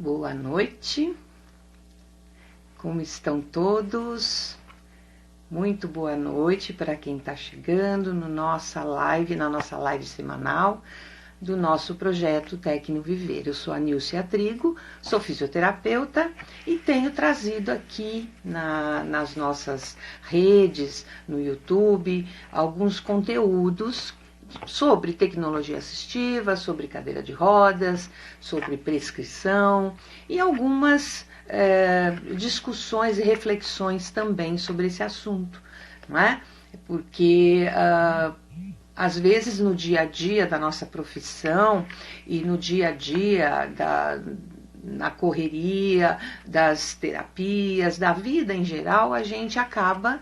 Boa noite, como estão todos? Muito boa noite para quem está chegando na nossa live semanal do nosso projeto Tecno Viver. Eu sou a Nilcia Trigo, sou fisioterapeuta e tenho trazido aqui nas nossas redes, no YouTube, alguns conteúdos sobre tecnologia assistiva, sobre cadeira de rodas, sobre prescrição e algumas discussões e reflexões também sobre esse assunto, não é? Porque às vezes no dia a dia da nossa profissão e no dia a dia na correria das terapias, da vida em geral, a gente acaba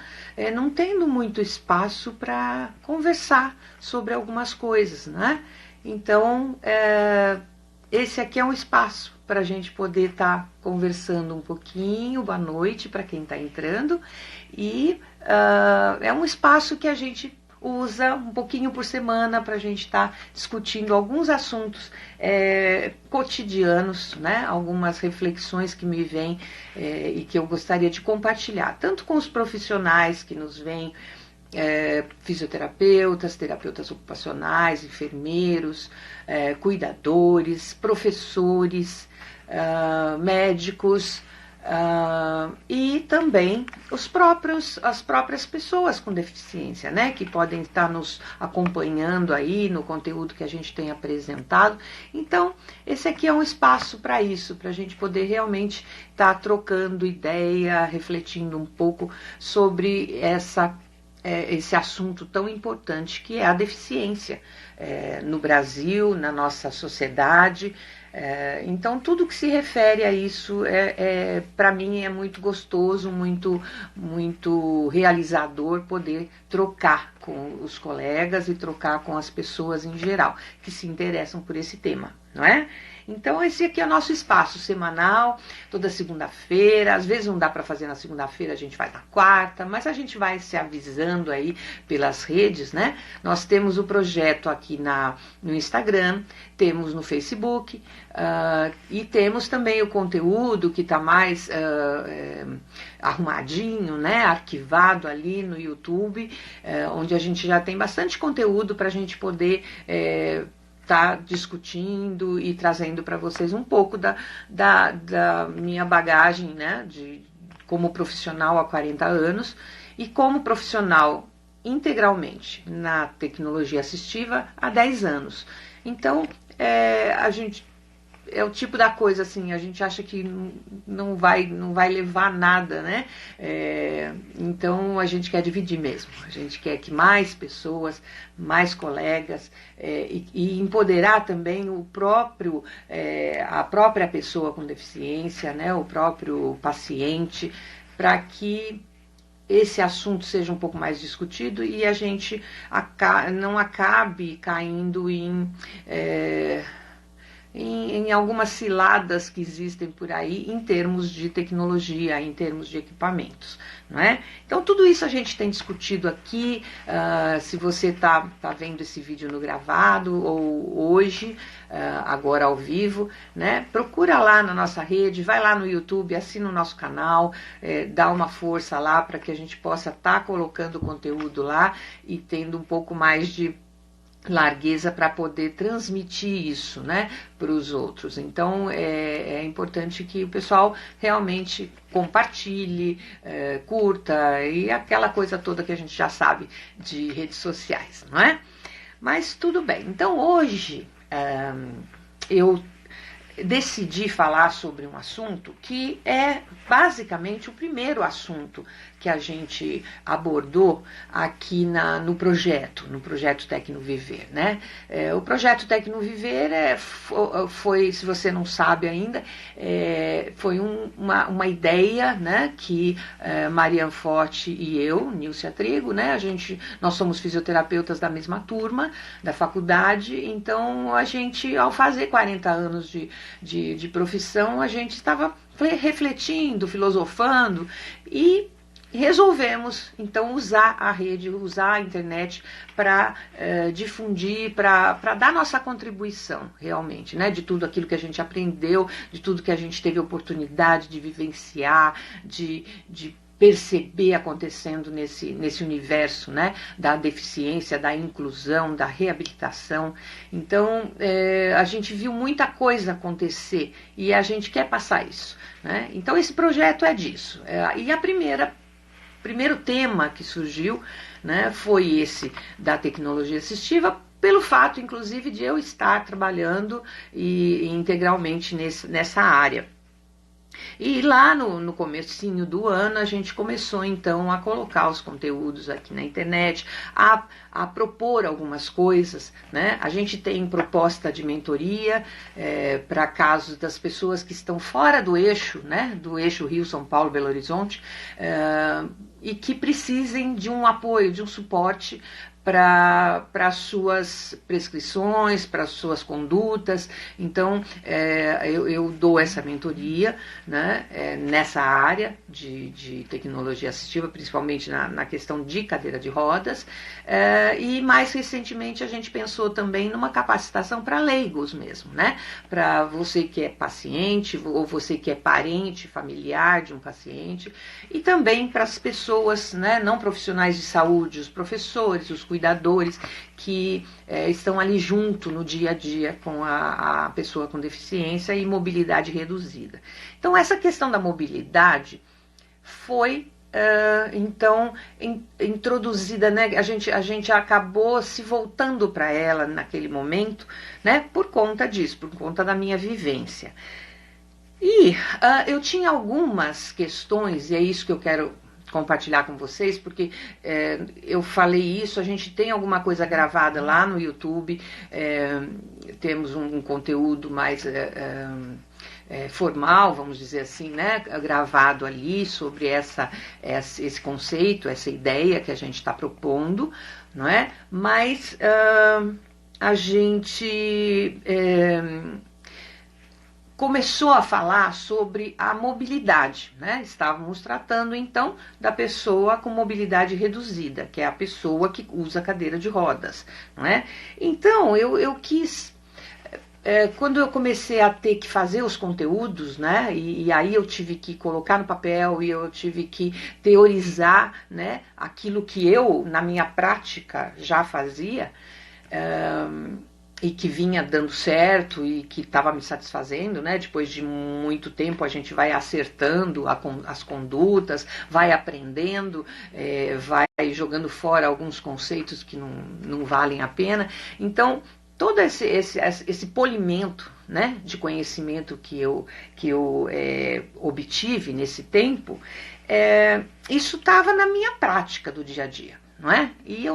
não tendo muito espaço para conversar sobre algumas coisas, né? Então, esse aqui é um espaço para a gente poder estar conversando um pouquinho. Boa noite para quem está entrando. E é um espaço que a gente usa um pouquinho por semana para a gente estar discutindo alguns assuntos cotidianos, né? Algumas reflexões que me vêm e que eu gostaria de compartilhar, tanto com os profissionais que nos vêm, fisioterapeutas, terapeutas ocupacionais, enfermeiros, cuidadores, professores, médicos, e também as próprias pessoas com deficiência, né, que podem estar nos acompanhando aí no conteúdo que a gente tem apresentado. Então, esse aqui é um espaço para isso, para a gente poder realmente estar trocando ideia, refletindo um pouco sobre esse assunto tão importante que é a deficiência no Brasil, na nossa sociedade. Então, tudo que se refere a isso, para mim, é muito gostoso, muito, muito realizador poder trocar com os colegas e trocar com as pessoas em geral que se interessam por esse tema, não é? Então, esse aqui é o nosso espaço semanal, toda segunda-feira. Às vezes não dá para fazer na segunda-feira, a gente vai na quarta, mas a gente vai se avisando aí pelas redes, né? Nós temos o projeto aqui no Instagram, temos no Facebook, e temos também o conteúdo que está mais arrumadinho, né? Arquivado ali no YouTube, onde a gente já tem bastante conteúdo para a gente poder tá discutindo e trazendo para vocês um pouco da minha bagagem, né, como profissional há 40 anos e como profissional integralmente na tecnologia assistiva há 10 anos. Então, a gente é o tipo da coisa assim, a gente acha que não vai levar nada, né? Então a gente quer dividir mesmo, a gente quer que mais pessoas, mais colegas, e empoderar também a própria pessoa com deficiência, né? O próprio paciente, para que esse assunto seja um pouco mais discutido e a gente não acabe caindo em algumas ciladas que existem por aí em termos de tecnologia, em termos de equipamentos, não é? Então, tudo isso a gente tem discutido aqui. Se você tá vendo esse vídeo no gravado ou hoje, agora ao vivo, né? Procura lá na nossa rede, vai lá no YouTube, assina o nosso canal, dá uma força lá para que a gente possa estar colocando conteúdo lá e tendo um pouco mais de largueza para poder transmitir isso, né, para os outros. Então, é importante que o pessoal realmente compartilhe, curta e aquela coisa toda que a gente já sabe de redes sociais, não é? Mas tudo bem. Então, hoje eu decidi falar sobre um assunto que é basicamente o primeiro assunto que a gente abordou aqui no projeto Tecno Viver, né? O projeto Tecno Viver foi, se você não sabe ainda, foi uma ideia, né, que Marian Forte e eu, Nilcia Trigo, né, nós somos fisioterapeutas da mesma turma da faculdade, então a gente, ao fazer 40 anos de profissão, a gente estava refletindo, filosofando e resolvemos então usar a rede, usar a internet para difundir, para dar nossa contribuição realmente, né, de tudo aquilo que a gente aprendeu, de tudo que a gente teve oportunidade de vivenciar, de perceber acontecendo nesse universo, né, da deficiência, da inclusão, da reabilitação. Então, a gente viu muita coisa acontecer e a gente quer passar isso, né? Então, esse projeto é disso. E primeiro tema que surgiu, né, foi esse da tecnologia assistiva, pelo fato, inclusive, de eu estar trabalhando integralmente nessa área. E lá no comecinho do ano a gente começou então a colocar os conteúdos aqui na internet, a propor algumas coisas, né? A gente tem proposta de mentoria para casos das pessoas que estão fora do eixo, né? Do eixo Rio, São Paulo, Belo Horizonte, e que precisem de um apoio, de um suporte para as suas prescrições, para as suas condutas. Então, eu dou essa mentoria, né, nessa área de tecnologia assistiva, principalmente na questão de cadeira de rodas. E mais recentemente a gente pensou também numa capacitação para leigos mesmo, né? Para você que é paciente ou você que é parente, familiar de um paciente, e também para as pessoas, né, não profissionais de saúde, os professores, os cuidadores que estão ali junto no dia a dia com a pessoa com deficiência e mobilidade reduzida. Então, essa questão da mobilidade foi, então, introduzida, né? A gente acabou se voltando para ela naquele momento, né? Por conta disso, por conta da minha vivência. E eu tinha algumas questões, e é isso que eu quero compartilhar com vocês, porque eu falei isso, a gente tem alguma coisa gravada lá no YouTube, temos um conteúdo mais formal, vamos dizer assim, né, gravado ali sobre esse conceito, essa ideia que a gente está propondo, não é? Mas a gente começou a falar sobre a mobilidade, né? Estávamos tratando então da pessoa com mobilidade reduzida, que é a pessoa que usa cadeira de rodas, não é? Então eu quis, quando eu comecei a ter que fazer os conteúdos, né? E aí eu tive que colocar no papel e eu tive que teorizar, né? Aquilo que eu na minha prática já fazia. E que vinha dando certo e que estava me satisfazendo, né? Depois de muito tempo a gente vai acertando as condutas, vai aprendendo, vai jogando fora alguns conceitos que não valem a pena. Então, todo esse polimento, né, de conhecimento que eu obtive nesse tempo, isso estava na minha prática do dia a dia. Não é? E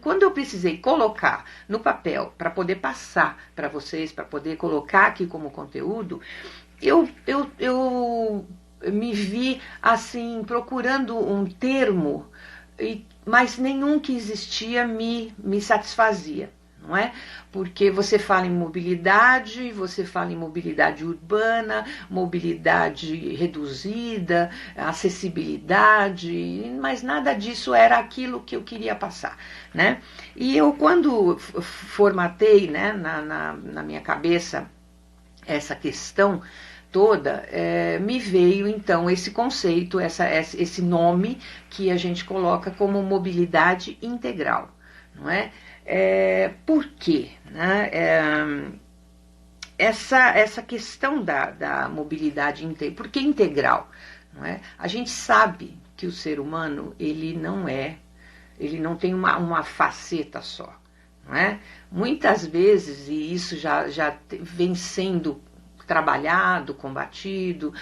quando eu precisei colocar no papel para poder passar para vocês, para poder colocar aqui como conteúdo, eu me vi assim procurando um termo, mas nenhum que existia me satisfazia. Não é? Porque você fala em mobilidade urbana, mobilidade reduzida, acessibilidade, mas nada disso era aquilo que eu queria passar, né? E eu, quando formatei, né, na minha cabeça essa questão toda, me veio então esse conceito, esse nome que a gente coloca como mobilidade integral, não é? Por quê? Né? Essa questão da mobilidade integral, por que integral? Não é? A gente sabe que o ser humano ele não tem uma faceta só. Não é? Muitas vezes, e isso já vem sendo trabalhado, combatido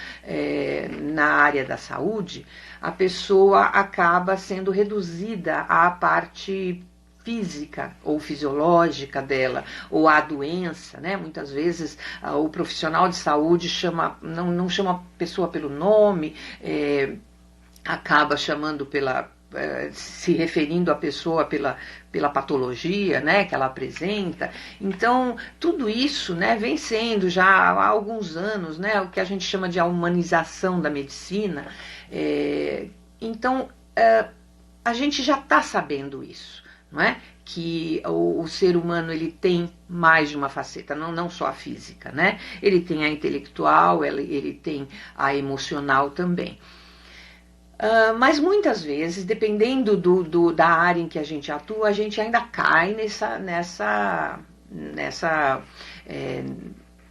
na área da saúde, a pessoa acaba sendo reduzida à parte física ou fisiológica dela, ou a doença, né? Muitas vezes o profissional de saúde não chama a pessoa pelo nome, acaba chamando se referindo à pessoa pela patologia, né, que ela apresenta. Então, tudo isso, né, vem sendo já há alguns anos, né, o que a gente chama de a humanização da medicina, Então, a gente já está sabendo isso, não é? Que o ser humano ele tem mais de uma faceta, não só a física, né? Ele tem a intelectual, ele tem a emocional também. Mas muitas vezes, dependendo da área em que a gente atua, a gente ainda cai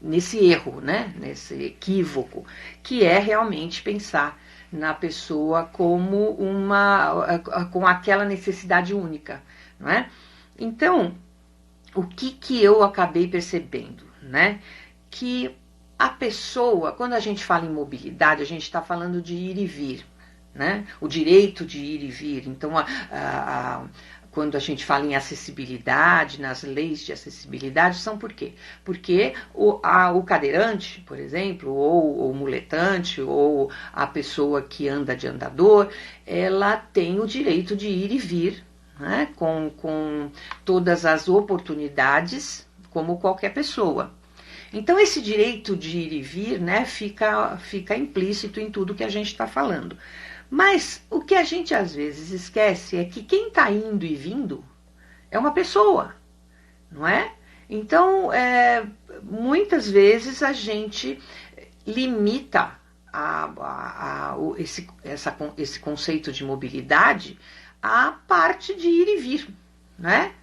nesse erro, né? Nesse equívoco, que é realmente pensar na pessoa como com aquela necessidade única, não é? Então, o que eu acabei percebendo, né? Que a pessoa, quando a gente fala em mobilidade, a gente está falando de ir e vir, né? O direito de ir e vir. Então, quando a gente fala em acessibilidade, nas leis de acessibilidade, são por quê? Porque o cadeirante, por exemplo, ou o muletante, ou a pessoa que anda de andador, ela tem o direito de ir e vir, né? Com todas as oportunidades, como qualquer pessoa. Então, esse direito de ir e vir, né, fica implícito em tudo que a gente está falando. Mas o que a gente às vezes esquece é que quem está indo e vindo é uma pessoa, não é? Então, muitas vezes a gente limita esse conceito de mobilidade à parte de ir e vir, né?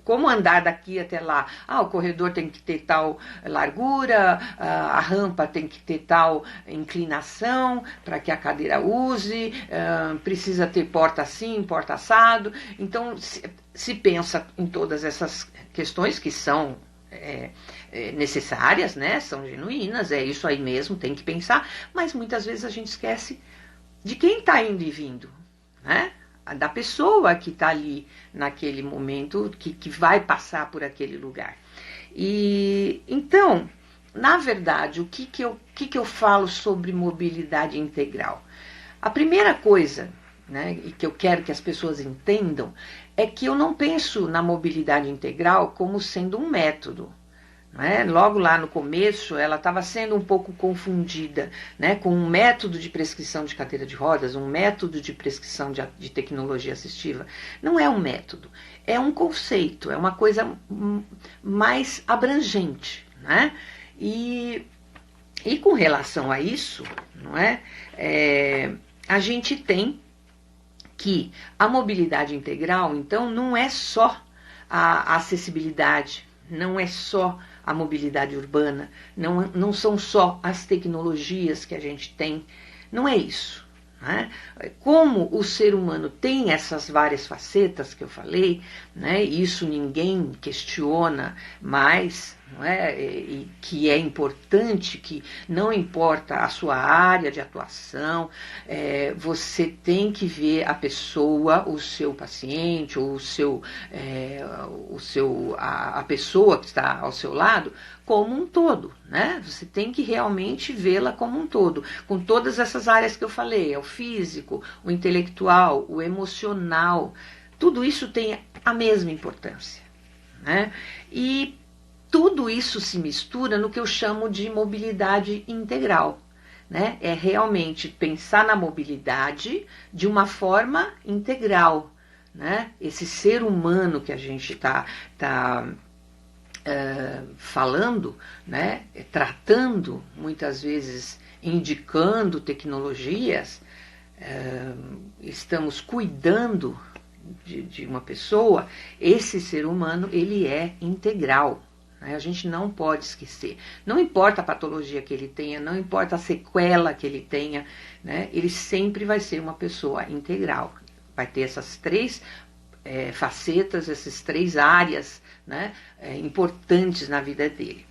Como andar daqui até lá? O corredor tem que ter tal largura, a rampa tem que ter tal inclinação para que a cadeira use, precisa ter porta assim, porta assado. Então, se pensa em todas essas questões que são necessárias, né? São genuínas, é isso aí mesmo, tem que pensar, mas muitas vezes a gente esquece de quem está indo e vindo, né? Da pessoa que está ali naquele momento, que vai passar por aquele lugar. E então, na verdade, o que eu falo sobre mobilidade integral? A primeira coisa, né, e que eu quero que as pessoas entendam, é que eu não penso na mobilidade integral como sendo um método. Né? Logo lá no começo, ela estava sendo um pouco confundida, né, com um método de prescrição de cadeira de rodas, um método de prescrição de tecnologia assistiva. Não é um método, é um conceito, é uma coisa mais abrangente. Né? E com relação a isso, não é, a gente tem que a mobilidade integral, então, não é só a acessibilidade, não é só a mobilidade urbana, não são só as tecnologias que a gente tem, não é isso. Né? Como o ser humano tem essas várias facetas que eu falei, né? Isso ninguém questiona mais, não é? E que é importante, que não importa a sua área de atuação, você tem que ver a pessoa, o seu paciente, ou a pessoa que está ao seu lado, como um todo, né? Você tem que realmente vê-la como um todo, com todas essas áreas que eu falei, o físico, o intelectual, o emocional, tudo isso tem a mesma importância, né? E tudo isso se mistura no que eu chamo de mobilidade integral, né? É realmente pensar na mobilidade de uma forma integral, né? Esse ser humano que a gente está falando, né, tratando, muitas vezes indicando tecnologias, estamos cuidando de uma pessoa, esse ser humano ele é integral. Né? A gente não pode esquecer. Não importa a patologia que ele tenha, não importa a sequela que ele tenha, né, ele sempre vai ser uma pessoa integral. Vai ter essas três facetas, essas três áreas, né, importantes na vida dele.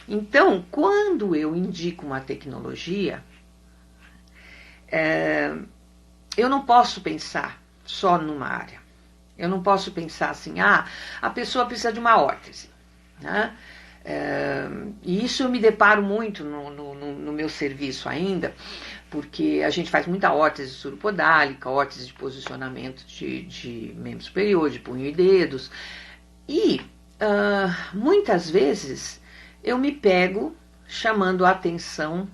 Então, quando eu indico uma tecnologia, eu não posso pensar só numa área. Eu não posso pensar assim, a pessoa precisa de uma órtese. Né? E isso eu me deparo muito no meu serviço ainda, porque a gente faz muita órtese suropodálica, órtese de posicionamento de membro superior, de punho e dedos, e muitas vezes eu me pego chamando a atenção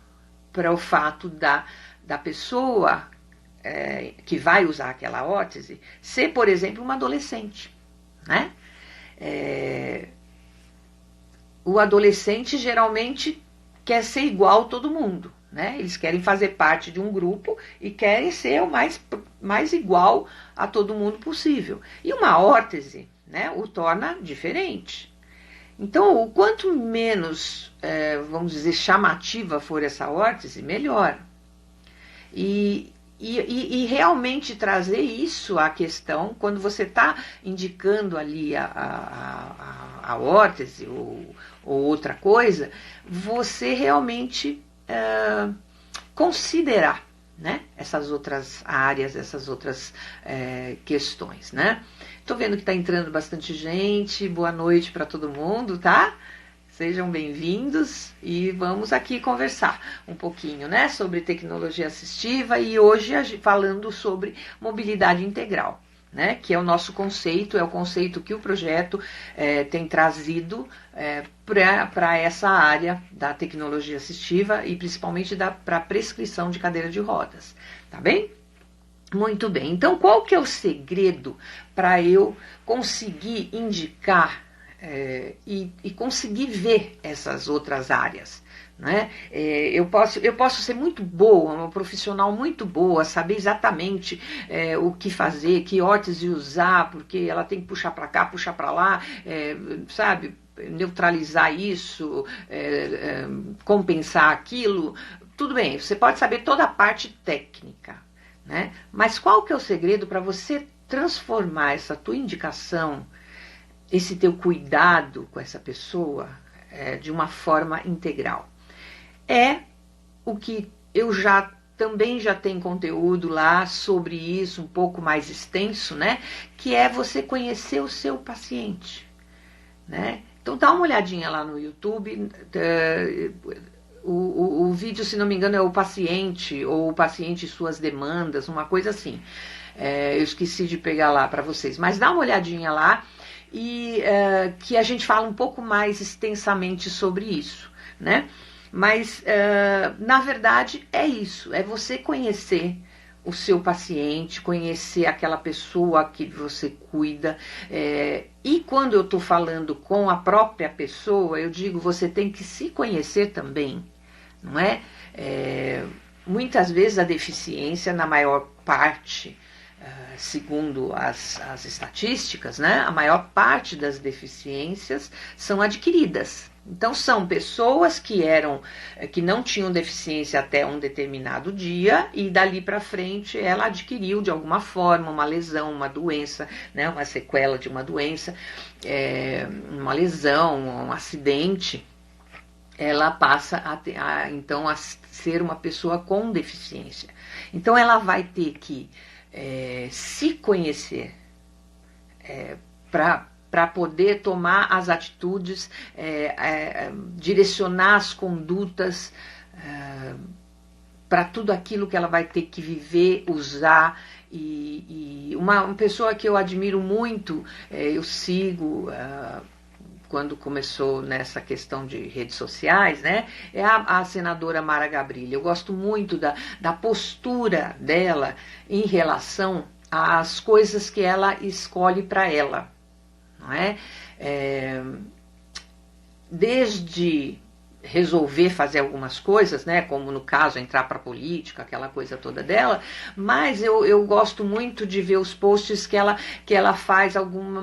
para o fato da pessoa que vai usar aquela órtese ser, por exemplo, uma adolescente, né? O adolescente geralmente quer ser igual a todo mundo, né? Eles querem fazer parte de um grupo e querem ser o mais igual a todo mundo possível. E uma órtese, né, o torna diferente. Então, o quanto menos, vamos dizer, chamativa for essa órtese, melhor. E realmente trazer isso à questão, quando você está indicando ali a órtese ou outra coisa, você realmente considerar, né, essas outras áreas, essas outras questões, né? Tô vendo que está entrando bastante gente, boa noite para todo mundo, tá? Sejam bem-vindos e vamos aqui conversar um pouquinho, né, sobre tecnologia assistiva e hoje falando sobre mobilidade integral, né, que é o nosso conceito, é o conceito que o projeto tem trazido para essa área da tecnologia assistiva e principalmente para a prescrição de cadeira de rodas, tá bem? Muito bem, então qual que é o segredo para eu conseguir indicar e conseguir ver essas outras áreas, né? Eu posso ser muito boa, uma profissional muito boa, saber exatamente o que fazer, que órtese usar, porque ela tem que puxar para cá, puxar para lá, sabe? Neutralizar isso, compensar aquilo. Tudo bem, você pode saber toda a parte técnica, né? Mas qual que é o segredo para você transformar essa tua indicação, esse teu cuidado com essa pessoa de uma forma integral? É o que eu também já tenho conteúdo lá sobre isso, um pouco mais extenso, né? Que é você conhecer o seu paciente, né? Então dá uma olhadinha lá no YouTube, o vídeo, se não me engano, é o paciente, ou o paciente e suas demandas, uma coisa assim. Eu esqueci de pegar lá para vocês, mas dá uma olhadinha lá, e que a gente fala um pouco mais extensamente sobre isso, né? Mas, na verdade, é isso, é você conhecer o seu paciente, conhecer aquela pessoa que você cuida, e quando eu estou falando com a própria pessoa, eu digo, você tem que se conhecer também, não é? Muitas vezes a deficiência, na maior parte, segundo as estatísticas, né, a maior parte das deficiências são adquiridas. Então são pessoas que não tinham deficiência até um determinado dia e dali para frente ela adquiriu de alguma forma uma lesão, uma doença, né, uma sequela de uma doença, uma lesão, um acidente. Ela passa então a ser uma pessoa com deficiência. Então ela vai ter que se conhecer para poder tomar as atitudes, direcionar as condutas para tudo aquilo que ela vai ter que viver, usar. E uma pessoa que eu admiro muito, eu sigo quando começou nessa questão de redes sociais, né, é a senadora Mara Gabrilli. Eu gosto muito da postura dela em relação às coisas que ela escolhe para ela, não é? Desde resolver fazer algumas coisas, né, como no caso entrar para a política, aquela coisa toda dela, mas eu gosto muito de ver os posts que ela faz algum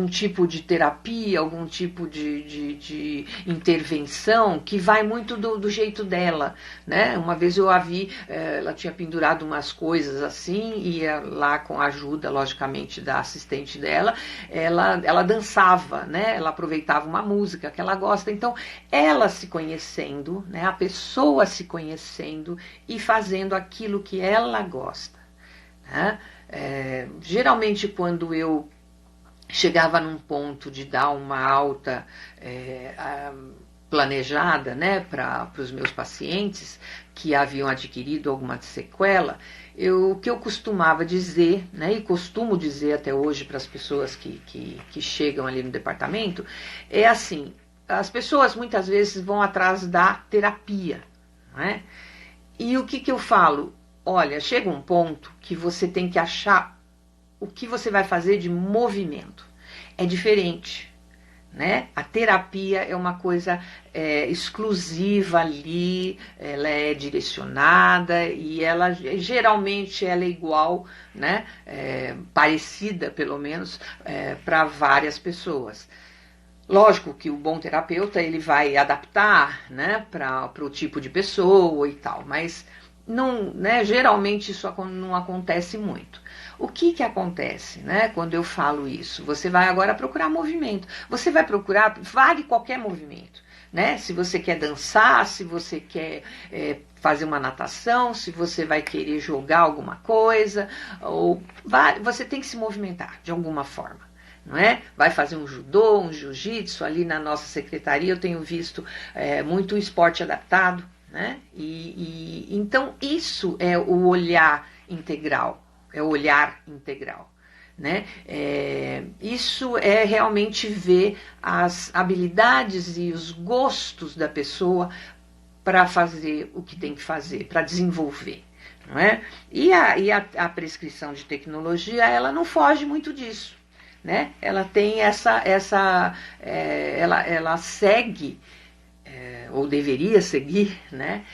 tipo de terapia, algum tipo de intervenção que vai muito do jeito dela, né? Uma vez eu a vi, ela tinha pendurado umas coisas assim, e lá com a ajuda, logicamente, da assistente dela, ela dançava, né? Ela aproveitava uma música que ela gosta. Então, ela se conhecendo, né, a pessoa se conhecendo e fazendo aquilo que ela gosta, né? Geralmente, quando eu chegava num ponto de dar uma alta planejada, né, para os meus pacientes que haviam adquirido alguma sequela, o que eu costumava dizer, né, e costumo dizer até hoje para as pessoas que chegam ali no departamento, é assim: as pessoas muitas vezes vão atrás da terapia, não é? E o que eu falo? olha, chega um ponto que você tem que achar o que você vai fazer de movimento. É diferente, né? A terapia é uma coisa exclusiva ali, ela é direcionada e ela geralmente ela é igual, né? Parecida pelo menos para várias pessoas. Lógico que o bom terapeuta ele vai adaptar, né, para o tipo de pessoa e tal, mas não, né, geralmente isso não acontece muito. O que acontece, né, quando eu falo isso? Você vai agora procurar movimento. Você vai procurar, vale qualquer movimento, né? Se você quer dançar, se você quer fazer uma natação, se você vai querer jogar alguma coisa, ou você tem que se movimentar de alguma forma. Não é? Vai fazer um judô, um jiu-jitsu, ali na nossa secretaria eu tenho visto muito esporte adaptado, né? Então isso é o olhar integral, né? Isso é realmente ver as habilidades e os gostos da pessoa para fazer o que tem que fazer, para desenvolver. Não é? E a prescrição de tecnologia, ela não foge muito disso. Né? Ela tem ela segue, ou deveria seguir, né?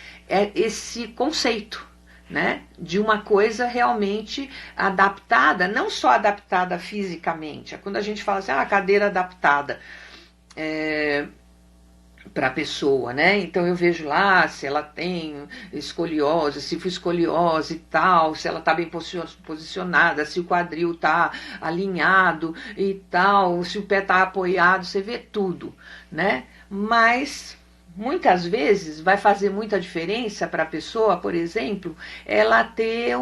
Esse conceito, né? De uma coisa realmente adaptada, não só adaptada fisicamente. Quando a gente fala assim, a cadeira adaptada para a pessoa, né? Então eu vejo lá se ela tem escoliose, se for escoliose e tal, se ela está bem posicionada, se o quadril está alinhado e tal, se o pé está apoiado, você vê tudo, né? Mas muitas vezes vai fazer muita diferença para a pessoa, por exemplo, ela ter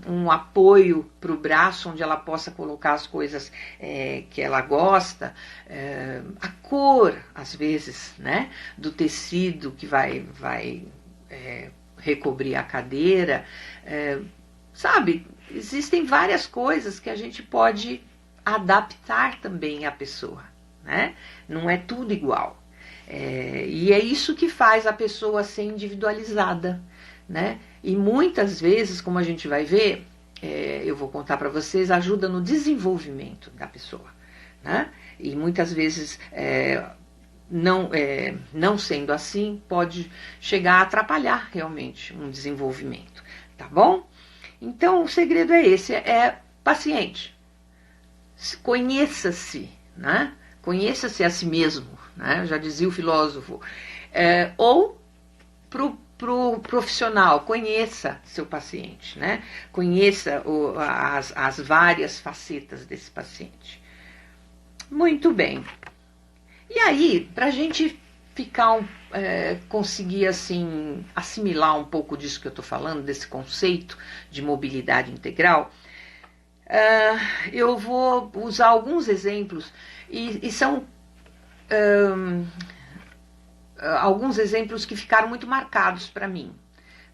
um apoio para o braço, onde ela possa colocar as coisas que ela gosta, a cor, às vezes, né, do tecido que vai recobrir a cadeira, sabe, existem várias coisas que a gente pode adaptar também à pessoa, né, não é tudo igual. E é isso que faz a pessoa ser individualizada, né? E muitas vezes, como a gente vai ver, eu vou contar para vocês, ajuda no desenvolvimento da pessoa, né? E muitas vezes, não sendo assim, pode chegar a atrapalhar realmente um desenvolvimento, tá bom? Então, o segredo é esse, paciente. Conheça-se, né? Conheça-se a si mesmo, né? Já dizia o filósofo. Ou pro profissional, conheça seu paciente, né? Conheça as várias facetas desse paciente. Muito bem. E aí, para a gente conseguir assim assimilar um pouco disso que eu estou falando, desse conceito de mobilidade integral, eu vou usar alguns exemplos e são alguns exemplos que ficaram muito marcados para mim,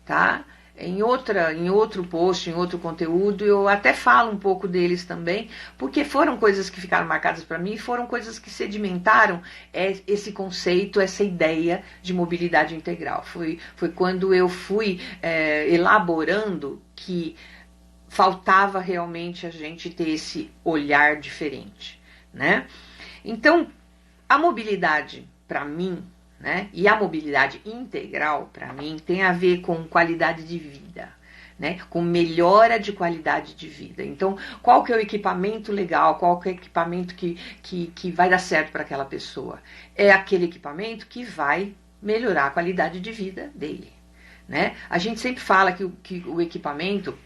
tá? Em outro post, em outro conteúdo, eu até falo um pouco deles também, porque foram coisas que ficaram marcadas para mim, foram coisas que sedimentaram esse conceito, essa ideia de mobilidade integral. Foi quando eu fui elaborando que faltava realmente a gente ter esse olhar diferente, né? Então, a mobilidade, para mim, né? E a mobilidade integral, para mim, tem a ver com qualidade de vida, né? Com melhora de qualidade de vida. Então, qual que é o equipamento legal, qual que é o equipamento que vai dar certo para aquela pessoa? É aquele equipamento que vai melhorar a qualidade de vida dele, né? A gente sempre fala que o equipamento,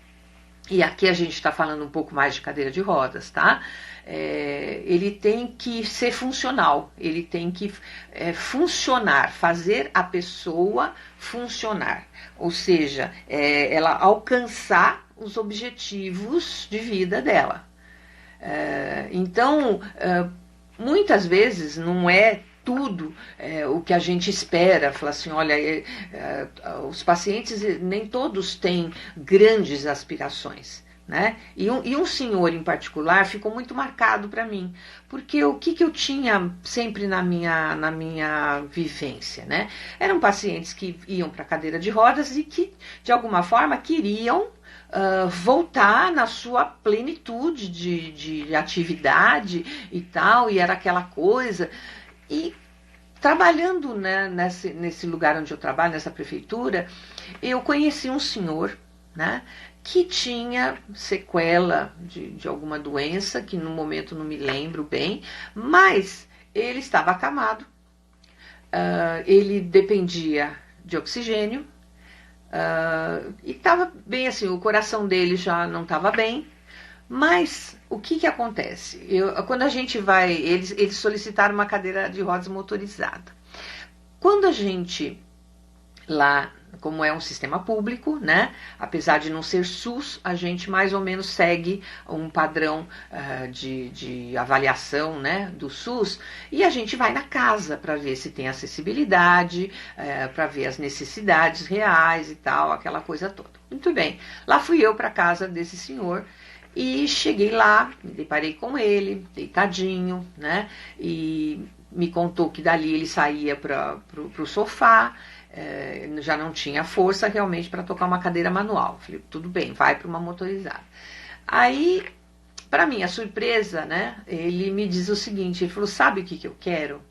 e aqui a gente está falando um pouco mais de cadeira de rodas, tá? Ele tem que ser funcional, ele tem que funcionar, fazer a pessoa funcionar, ou seja, ela alcançar os objetivos de vida dela. Então, muitas vezes não é tudo o que a gente espera. Falar assim, olha, os pacientes nem todos têm grandes aspirações, né? E um senhor em particular ficou muito marcado para mim, porque o que eu tinha sempre na minha vivência, né? Eram pacientes que iam para cadeira de rodas e que, de alguma forma, queriam voltar na sua plenitude de atividade e tal, e era aquela coisa. E trabalhando, né, nesse lugar onde eu trabalho, nessa prefeitura, eu conheci um senhor, né, que tinha sequela de alguma doença, que no momento não me lembro bem, mas ele estava acamado, ele dependia de oxigênio, e estava bem assim, o coração dele já não estava bem, mas o que acontece? Quando a gente vai, eles solicitaram uma cadeira de rodas motorizada. Quando a gente lá, como é um sistema público, né? Apesar de não ser SUS, a gente mais ou menos segue um padrão de avaliação, né, do SUS, e a gente vai na casa para ver se tem acessibilidade, para ver as necessidades reais e tal, aquela coisa toda. Muito bem, lá fui eu para a casa desse senhor. E cheguei lá, me deparei com ele, deitadinho, né? E me contou que dali ele saía para o sofá, já não tinha força realmente para tocar uma cadeira manual. Falei, tudo bem, vai para uma motorizada. Aí, para minha surpresa, né? Ele me diz o seguinte, ele falou, sabe o que eu quero?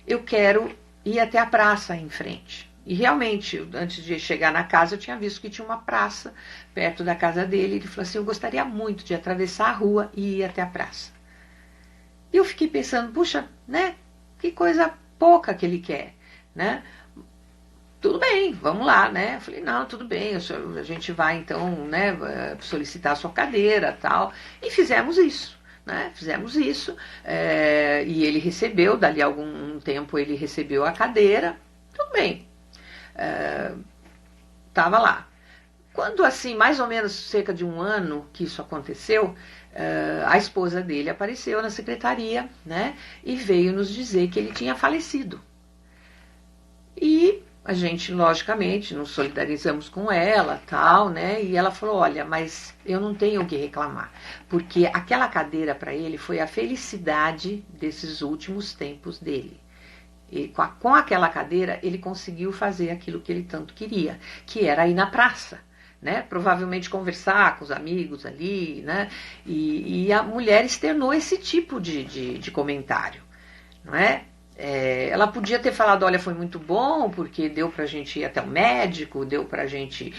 Eu quero ir até a praça aí em frente. E realmente, antes de chegar na casa, eu tinha visto que tinha uma praça perto da casa dele. Ele falou assim, eu gostaria muito de atravessar a rua e ir até a praça. E eu fiquei pensando, puxa, né? Que coisa pouca que ele quer, né? Tudo bem, vamos lá, né? Eu falei, não, tudo bem, a gente vai então, né, solicitar a sua cadeira, tal. E fizemos isso. Né, fizemos isso, e ele recebeu, dali a algum tempo ele recebeu a cadeira, tudo bem, estava lá. Quando assim, mais ou menos cerca de um ano que isso aconteceu, a esposa dele apareceu na secretaria, né, e veio nos dizer que ele tinha falecido. E a gente, logicamente, nos solidarizamos com ela, tal, né? E ela falou, olha, mas eu não tenho o que reclamar, porque aquela cadeira para ele foi a felicidade desses últimos tempos dele. E com aquela cadeira, ele conseguiu fazer aquilo que ele tanto queria, que era ir na praça, né? Provavelmente conversar com os amigos ali, né? E a mulher externou esse tipo de comentário, não é? Ela podia ter falado, olha, foi muito bom, porque deu pra gente ir até o médico, deu pra gente,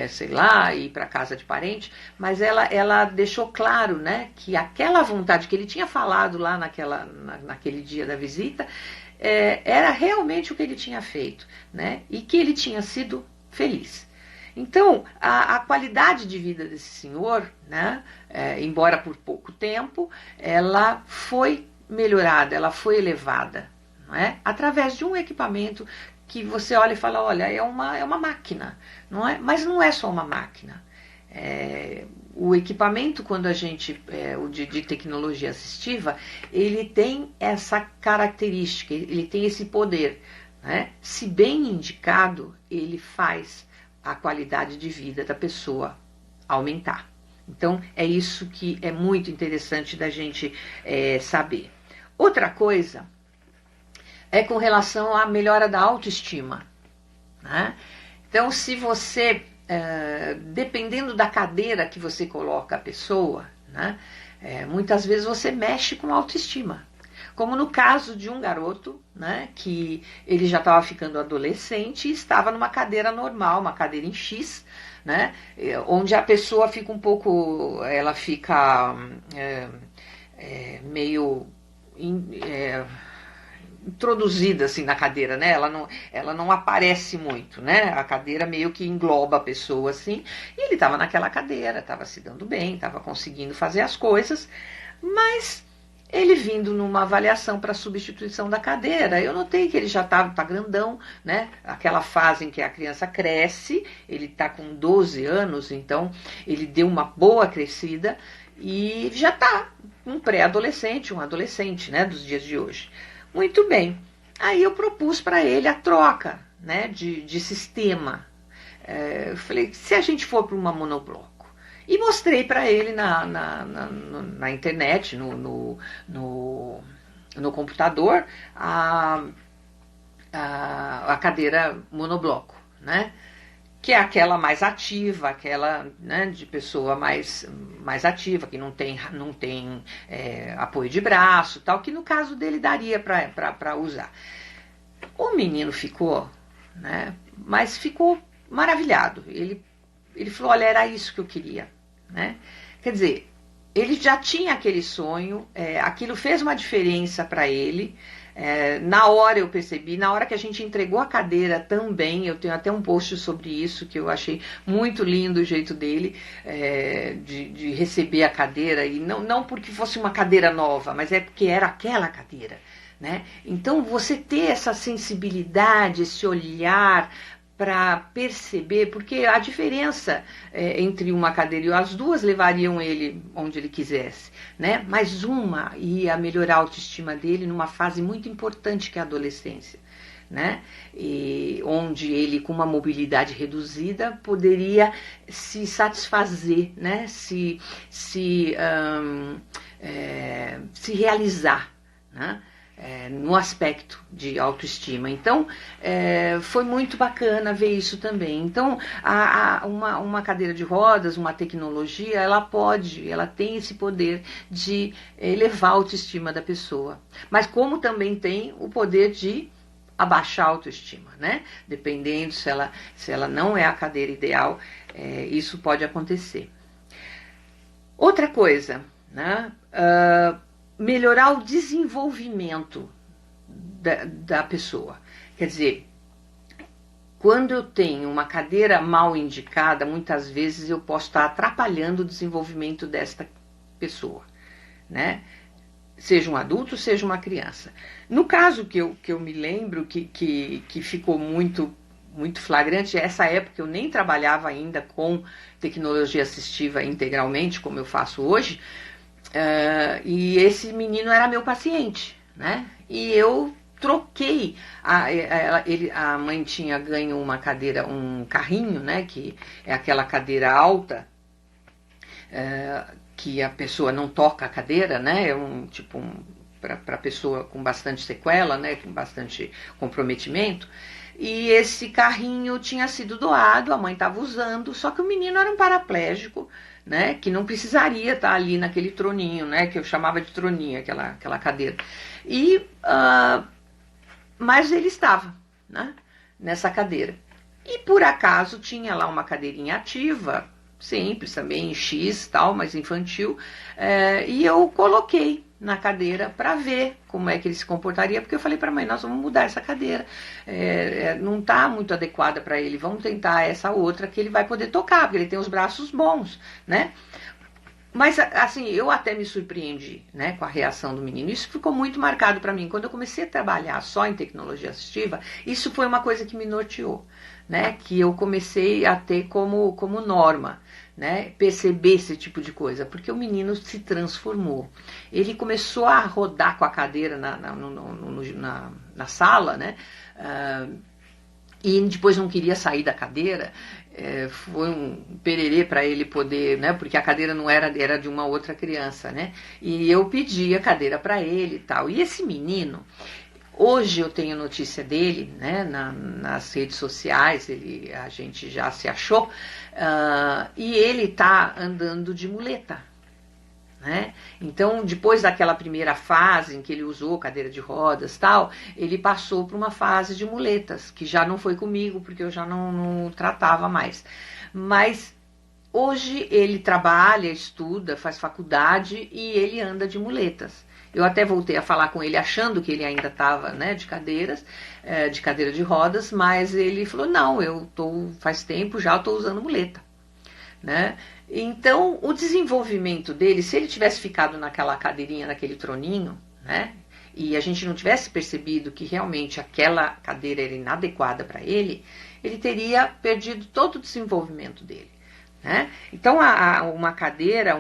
sei lá, ir pra casa de parente, mas ela deixou claro, né, que aquela vontade que ele tinha falado lá naquele dia da visita, era realmente o que ele tinha feito, né, e que ele tinha sido feliz. Então, a qualidade de vida desse senhor, né, embora por pouco tempo, ela foi melhorada, ela foi elevada, não é? Através de um equipamento que você olha e fala, olha, é uma máquina, não é? Mas não é só uma máquina. O equipamento, quando a gente, o de tecnologia assistiva, ele tem essa característica, ele tem esse poder, né? Se bem indicado, ele faz a qualidade de vida da pessoa aumentar. Então, é isso que é muito interessante da gente saber. Outra coisa é com relação à melhora da autoestima, né? Então, se você, dependendo da cadeira que você coloca a pessoa, né, muitas vezes você mexe com a autoestima. Como no caso de um garoto, né, que ele já estava ficando adolescente e estava numa cadeira normal, uma cadeira em X, né, onde a pessoa fica um pouco, ela fica meio introduzida assim na cadeira, né? Ela não aparece muito, né? A cadeira meio que engloba a pessoa assim. E ele estava naquela cadeira, estava se dando bem, estava conseguindo fazer as coisas, mas ele vindo numa avaliação para substituição da cadeira, eu notei que ele já tá grandão, né? Aquela fase em que a criança cresce, ele está com 12 anos, então ele deu uma boa crescida e já está um pré-adolescente, um adolescente, né? Dos dias de hoje. Muito bem. Aí eu propus para ele a troca, né? De sistema. Eu falei, se a gente for para uma monobloco E mostrei para ele na internet, no computador, a cadeira monobloco, né? Que é aquela mais ativa, aquela, né, de pessoa mais ativa, que não tem apoio de braço, tal, que no caso dele daria para usar. O menino ficou, né, mas ficou maravilhado. Ele falou, olha, era isso que eu queria, né? Quer dizer, ele já tinha aquele sonho, aquilo fez uma diferença para ele. Na hora eu percebi, na hora que a gente entregou a cadeira também, eu tenho até um post sobre isso, que eu achei muito lindo o jeito dele de receber a cadeira, e não porque fosse uma cadeira nova, mas é porque era aquela cadeira, né? Então você ter essa sensibilidade, esse olhar para perceber, porque a diferença entre uma cadeira e as duas levariam ele onde ele quisesse, né? Mas uma ia melhorar a autoestima dele numa fase muito importante que é a adolescência, né? E onde ele, com uma mobilidade reduzida, poderia se satisfazer, né? Se realizar, né? No aspecto de autoestima. Então, foi muito bacana ver isso também. Então, uma cadeira de rodas, uma tecnologia, ela tem esse poder de elevar a autoestima da pessoa. Mas como também tem o poder de abaixar a autoestima, né? Dependendo se ela não é a cadeira ideal, isso pode acontecer. Outra coisa, né? Melhorar o desenvolvimento da pessoa. Quer dizer, quando eu tenho uma cadeira mal indicada, muitas vezes eu posso estar atrapalhando o desenvolvimento desta pessoa, né? Seja um adulto, seja uma criança. No caso que eu me lembro, que ficou muito flagrante, essa época eu nem trabalhava ainda com tecnologia assistiva integralmente, como eu faço hoje. E esse menino era meu paciente, né? E eu troquei. A mãe tinha ganho uma cadeira, um carrinho, né? Que é aquela cadeira alta, que a pessoa não toca a cadeira, né? É para pessoa com bastante sequela, né? Com bastante comprometimento. E esse carrinho tinha sido doado, a mãe estava usando, só que o menino era um paraplégico, né, que não precisaria estar ali naquele troninho, né, que eu chamava de troninho, aquela cadeira. Mas ele estava, né, nessa cadeira. E por acaso tinha lá uma cadeirinha ativa, simples também, X tal, mas infantil, e eu coloquei na cadeira para ver como é que ele se comportaria, porque eu falei para a mãe, nós vamos mudar essa cadeira, não está muito adequada para ele, vamos tentar essa outra que ele vai poder tocar, porque ele tem os braços bons, né? Mas, assim, eu até me surpreendi, né, com a reação do menino. Isso ficou muito marcado para mim. Quando eu comecei a trabalhar só em tecnologia assistiva, isso foi uma coisa que me norteou, né, que eu comecei a ter como norma, né, perceber esse tipo de coisa, porque o menino se transformou. Ele começou a rodar com a cadeira na sala, né, e depois não queria sair da cadeira. Foi um pererê para ele poder, né, porque a cadeira não era de uma outra criança, né, e eu pedi a cadeira para ele e tal. E esse menino, hoje eu tenho notícia dele, né, nas redes sociais, a gente já se achou, e ele está andando de muleta, né? Então, depois daquela primeira fase em que ele usou cadeira de rodas tal, ele passou para uma fase de muletas, que já não foi comigo, porque eu já não tratava mais. Mas hoje ele trabalha, estuda, faz faculdade e ele anda de muletas. Eu até voltei a falar com ele achando que ele ainda estava, né, de cadeira de rodas, mas ele falou, não, faz tempo já estou usando muleta, né? Então, o desenvolvimento dele, se ele tivesse ficado naquela cadeirinha, naquele troninho, né, e a gente não tivesse percebido que realmente aquela cadeira era inadequada para ele teria perdido todo o desenvolvimento dele, né? Então, uma cadeira,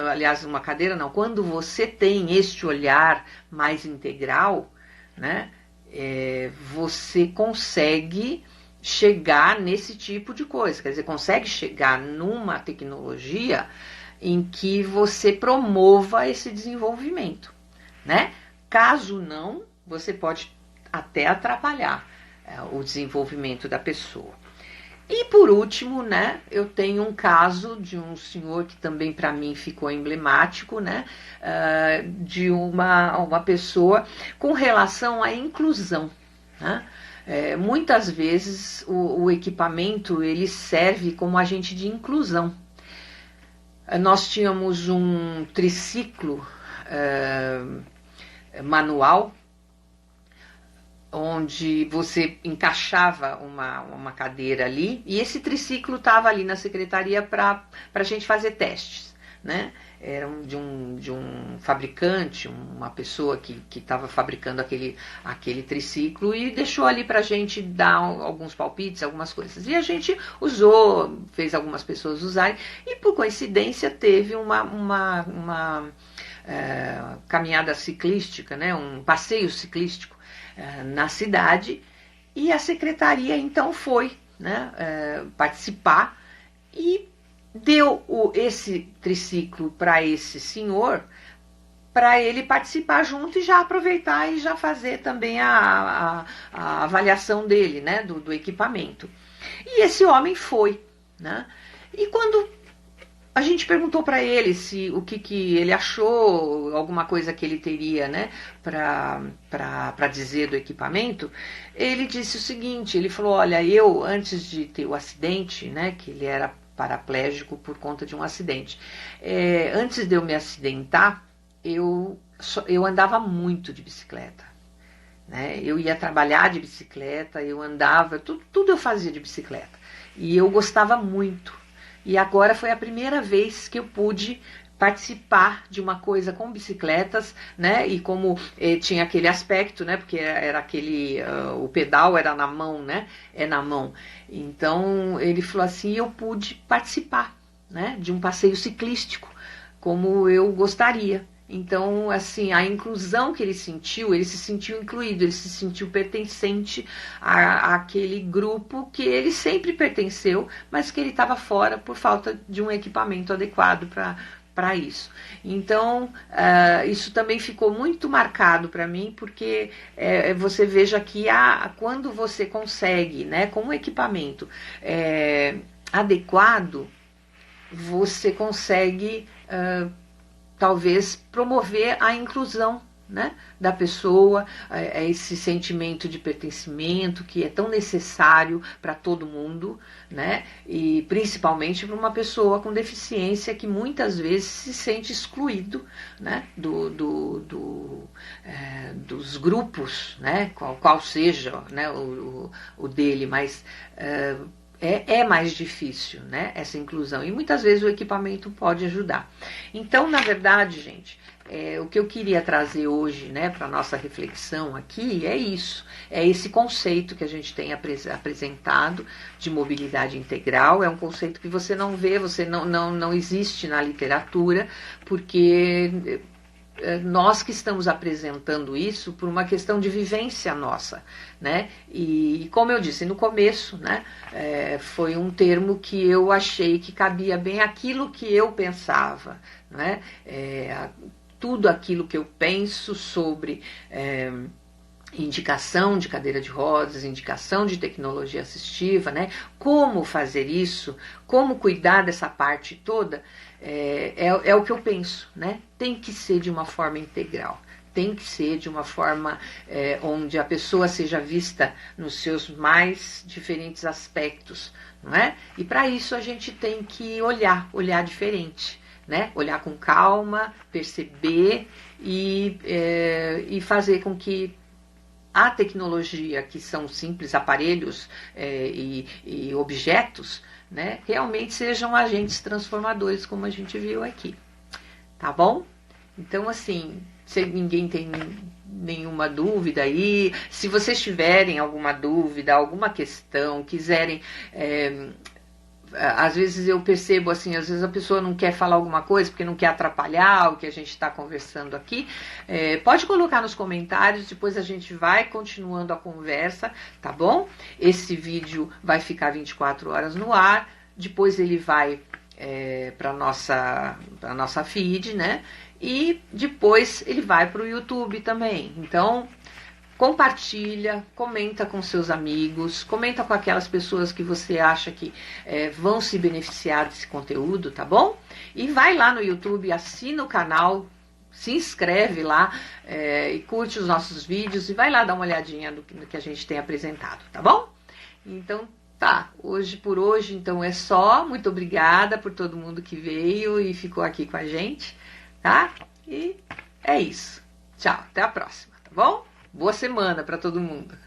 aliás, uma cadeira não, quando você tem este olhar mais integral, né, você consegue chegar nesse tipo de coisa, quer dizer, consegue chegar numa tecnologia em que você promova esse desenvolvimento, né? Caso não, você pode até atrapalhar o desenvolvimento da pessoa. E por último, né, eu tenho um caso de um senhor que também para mim ficou emblemático, né, de uma pessoa com relação à inclusão, né? Muitas vezes o equipamento ele serve como agente de inclusão. Nós tínhamos um triciclo manual, onde você encaixava uma cadeira ali, e esse triciclo estava ali na secretaria para a gente fazer testes, né? Era de um fabricante, uma pessoa que estava fabricando aquele triciclo e deixou ali para a gente dar alguns palpites, algumas coisas. E a gente usou, fez algumas pessoas usarem, e por coincidência teve uma caminhada ciclística, né? Um passeio ciclístico na cidade, e a secretaria então foi, né, participar e deu esse triciclo para esse senhor, para ele participar junto e já aproveitar e já fazer também a avaliação dele, né, do equipamento. E esse homem foi, né? E quando a gente perguntou para ele o que ele achou, alguma coisa que ele teria, né, para dizer do equipamento, ele disse o seguinte, ele falou, olha, eu antes de ter o acidente, né, que ele era paraplégico por conta de um acidente, antes de eu me acidentar, eu andava muito de bicicleta, né, eu ia trabalhar de bicicleta, eu andava, tudo eu fazia de bicicleta, e eu gostava muito. E agora foi a primeira vez que eu pude participar de uma coisa com bicicletas, né? E como tinha aquele aspecto, né? Porque era aquele, o pedal era na mão, né? É na mão. Então ele falou assim, eu pude participar, né? De um passeio ciclístico, como eu gostaria. Então, assim, a inclusão que ele se sentiu incluído, ele se sentiu pertencente àquele grupo que ele sempre pertenceu, mas que ele estava fora por falta de um equipamento adequado para isso. Então, isso também ficou muito marcado para mim, porque você veja que quando você consegue, né, com um equipamento adequado, você consegue talvez promover a inclusão, né, da pessoa, esse sentimento de pertencimento que é tão necessário para todo mundo, né, e principalmente para uma pessoa com deficiência que muitas vezes se sente excluído, né, dos grupos, né, qual seja, né, o dele, mas é mais difícil, né, essa inclusão, e muitas vezes o equipamento pode ajudar. Então, na verdade, gente, o que eu queria trazer hoje, né, para a nossa reflexão aqui é isso, é esse conceito que a gente tem apresentado de mobilidade integral. É um conceito que você não vê, não existe na literatura, porque nós que estamos apresentando isso por uma questão de vivência nossa, né? E como eu disse no começo, né, foi um termo que eu achei que cabia bem aquilo que eu pensava, né? Tudo aquilo que eu penso sobre indicação de cadeira de rodas, indicação de tecnologia assistiva, né? Como fazer isso, como cuidar dessa parte toda, é o que eu penso, né? Tem que ser de uma forma integral, tem que ser de uma forma onde a pessoa seja vista nos seus mais diferentes aspectos, não é? E para isso a gente tem que olhar diferente, né? Olhar com calma, perceber e fazer com que a tecnologia, que são simples aparelhos e objetos, né, realmente sejam agentes transformadores, como a gente viu aqui. Tá bom? Então, assim, se ninguém tem nenhuma dúvida aí, se vocês tiverem alguma dúvida, alguma questão, quiserem às vezes eu percebo assim, às vezes a pessoa não quer falar alguma coisa porque não quer atrapalhar o que a gente está conversando aqui. Pode colocar nos comentários, depois a gente vai continuando a conversa, tá bom? Esse vídeo vai ficar 24 horas no ar, depois ele vai para nossa feed, né? E depois ele vai para o YouTube também. Então, compartilha, comenta com seus amigos, comenta com aquelas pessoas que você acha que vão se beneficiar desse conteúdo, tá bom? E vai lá no YouTube, assina o canal, se inscreve lá e curte os nossos vídeos e vai lá dar uma olhadinha no que a gente tem apresentado, tá bom? Então, tá, por hoje, então é só. Muito obrigada por todo mundo que veio e ficou aqui com a gente, tá? E é isso. Tchau, até a próxima, tá bom? Boa semana para todo mundo.